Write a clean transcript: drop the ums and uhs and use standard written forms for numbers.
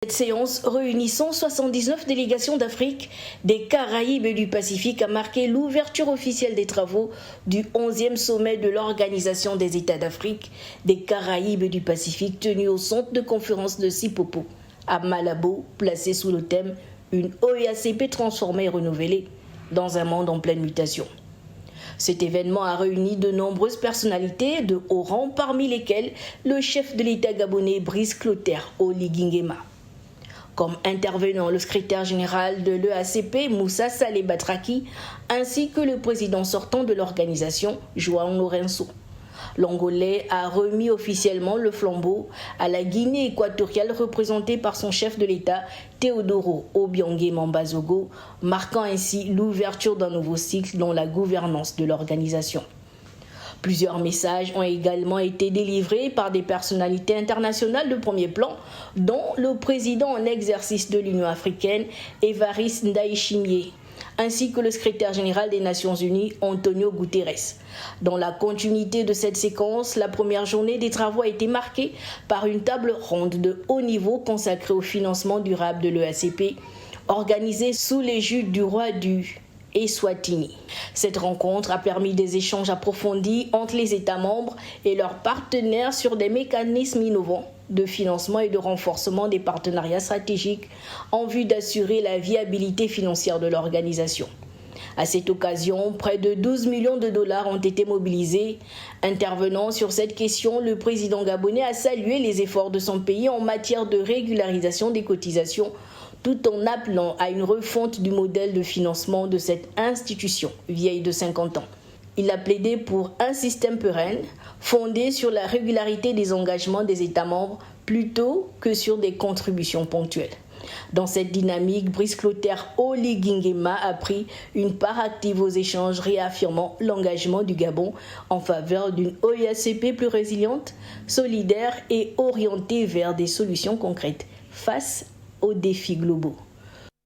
Cette séance réunissant 79 délégations d'Afrique, des Caraïbes et du Pacifique a marqué l'ouverture officielle des travaux du 11e sommet de l'Organisation des États d'Afrique, des Caraïbes et du Pacifique tenu au centre de conférence de Sipopo, à Malabo, placé sous le thème « Une OEACP transformée et renouvelée dans un monde en pleine mutation ». Cet événement a réuni de nombreuses personnalités de haut rang, parmi lesquelles le chef de l'État gabonais Brice Clotaire Oligui Nguema. Comme intervenant le secrétaire général de l'EACP, Moussa Saleh Batraki, ainsi que le président sortant de l'organisation, João Lourenço. L'Angolais a remis officiellement le flambeau à la Guinée équatoriale représentée par son chef de l'État, Teodoro Obiang Bazogo, marquant ainsi l'ouverture d'un nouveau cycle dans la gouvernance de l'organisation. Plusieurs messages ont également été délivrés par des personnalités internationales de premier plan, dont le président en exercice de l'Union africaine, Évariste Ndayishimiye, ainsi que le secrétaire général des Nations Unies, Antonio Guterres. Dans la continuité de cette séquence, la première journée des travaux a été marquée par une table ronde de haut niveau consacrée au financement durable de l'EACP, organisée sous l'égide du roi du Eswatini. Cette rencontre a permis des échanges approfondis entre les États membres et leurs partenaires sur des mécanismes innovants de financement et de renforcement des partenariats stratégiques en vue d'assurer la viabilité financière de l'organisation. À cette occasion, près de 12 millions de dollars ont été mobilisés. Intervenant sur cette question, le président gabonais a salué les efforts de son pays en matière de régularisation des cotisations, tout en appelant à une refonte du modèle de financement de cette institution vieille de 50 ans. Il a plaidé pour un système pérenne, fondé sur la régularité des engagements des États membres plutôt que sur des contributions ponctuelles. Dans cette dynamique, Brice Clotaire Oligui Nguema a pris une part active aux échanges, réaffirmant l'engagement du Gabon en faveur d'une OEACP plus résiliente, solidaire et orientée vers des solutions concrètes face aux défis globaux.